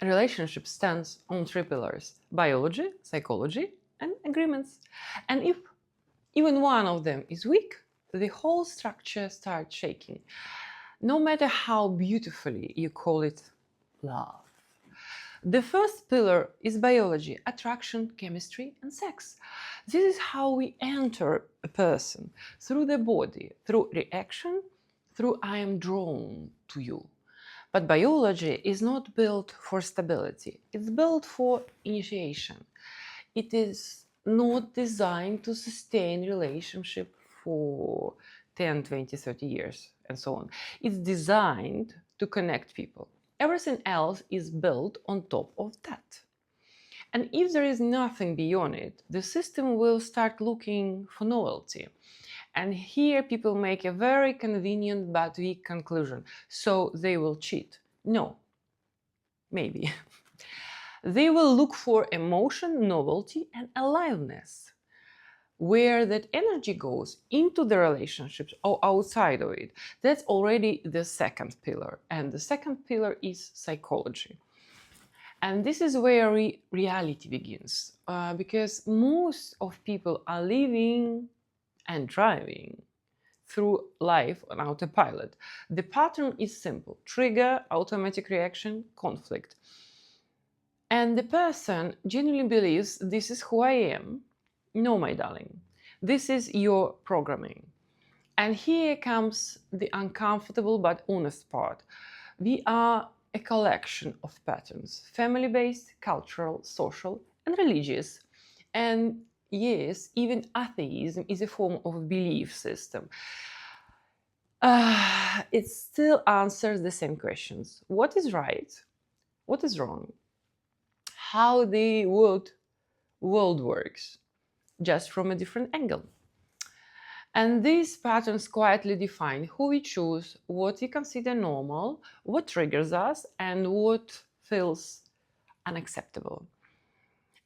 A relationship stands on three pillars: biology, psychology, and agreements. And if even one of them is weak, the whole structure starts shaking, no matter how beautifully you call it love. The first pillar is biology: attraction, chemistry, and sex. This is how we enter a person: through the body, through reaction, through I am drawn to you. But biology is not built for stability, it's built for initiation. It is not designed to sustain relationship for 10, 20, 30 years and so on. It's designed to connect people. Everything else is built on top of that. And if there is nothing beyond it, the system will start looking for novelty. And here people make a very convenient but weak conclusion. So they will cheat. No, maybe. They will look for emotion, novelty, and aliveness. Where that energy goes, into the relationships or outside of it, that's already the second pillar. And the second pillar is psychology. And this is where reality begins, because most of people are living and driving through life on autopilot. The pattern is simple: trigger, automatic reaction, conflict. And the person genuinely believes, this is who I am. No, my darling, this is your programming. And here comes the uncomfortable but honest part. We are a collection of patterns: family-based, cultural, social, and religious. And yes, even atheism is a form of belief system. It still answers the same questions: what is right? What is wrong? How the world works, just from a different angle. And these patterns quietly define who we choose, what we consider normal, what triggers us, and what feels unacceptable.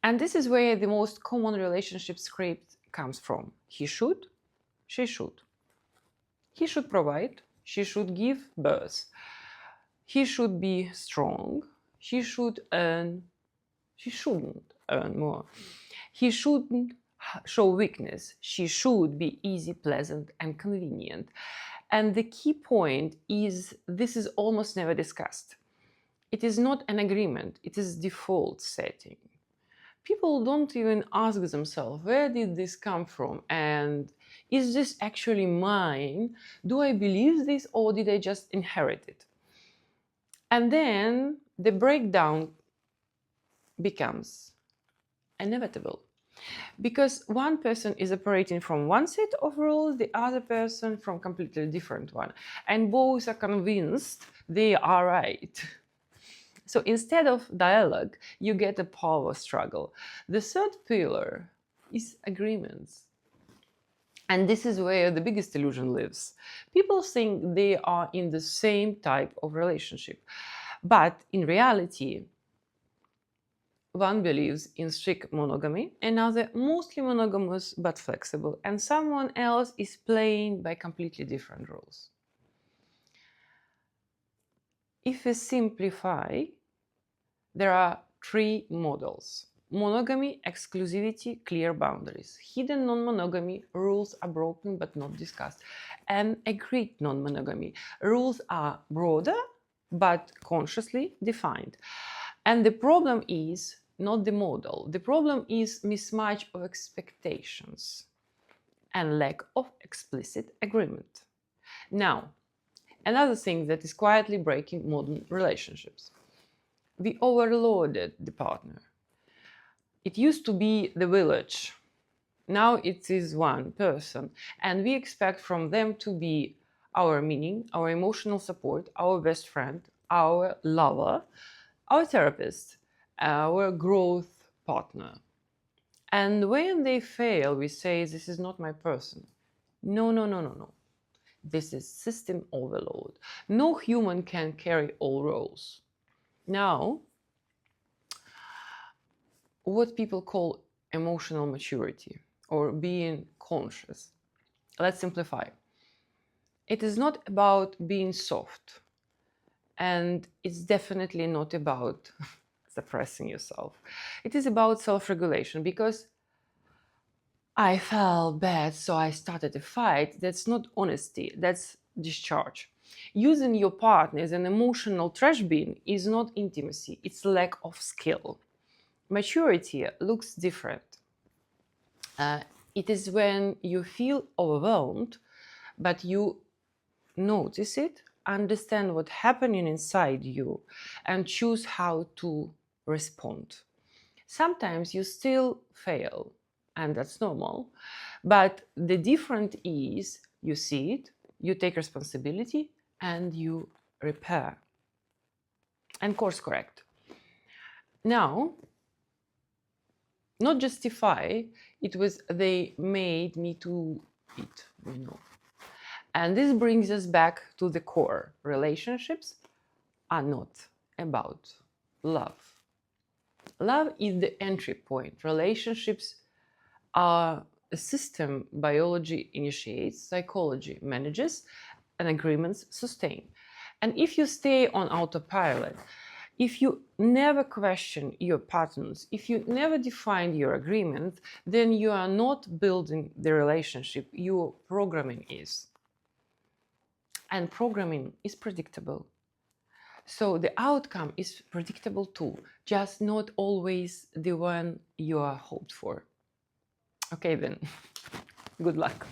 And this is where the most common relationship script comes from. He should, she should. He should provide, she should give birth. He should be strong, she should earn, she shouldn't earn more. He shouldn't show weakness, she should be easy, pleasant, and convenient. And the key point is, this is almost never discussed. It is not an agreement, it is default setting. People don't even ask themselves, where did this come from? And is this actually mine? Do I believe this, or did I just inherit it? And then the breakdown becomes inevitable. Because one person is operating from one set of rules, the other person from completely different one. And both are convinced they are right. So instead of dialogue, you get a power struggle. The third pillar is agreements. And this is where the biggest illusion lives. People think they are in the same type of relationship. But in reality, one believes in strict monogamy, another mostly monogamous but flexible, and someone else is playing by completely different rules. If we simplify, there are three models: monogamy, exclusivity, clear boundaries; hidden non-monogamy, rules are broken but not discussed; and agreed non-monogamy, rules are broader but consciously defined. And the problem is not the model. The problem is mismatch of expectations and lack of explicit agreement. Now, another thing that is quietly breaking modern relationships: we overloaded the partner. It used to be the village. Now it is one person, and we expect from them to be our meaning, our emotional support, our best friend, our lover, our therapist, our growth partner. And when they fail, we say, this is not my person. No. This is system overload. No human can carry all roles. Now, what people call emotional maturity or being conscious. Let's simplify. It is not about being soft, and it's definitely not about suppressing yourself. It is about self-regulation, because I felt bad, so I started a fight. That's not honesty, that's discharge. Using your partner as an emotional trash bin is not intimacy, it's lack of skill. Maturity looks different. It is when you feel overwhelmed, but you notice it, understand what's happening inside you, and choose how to respond. Sometimes you still fail, and that's normal, but the difference is you see it, you take responsibility, and you repair and course correct. Now, not justify, it was they made me to it, And this brings us back to the core. Relationships are not about love. Love is the entry point. Relationships are a system biology initiates, psychology manages, and agreements sustain. And if you stay on autopilot, if you never question your patterns, if you never define your agreement, then you are not building the relationship, your programming is. And programming is predictable. So the outcome is predictable too, just not always the one you are hoped for. Okay then, good luck.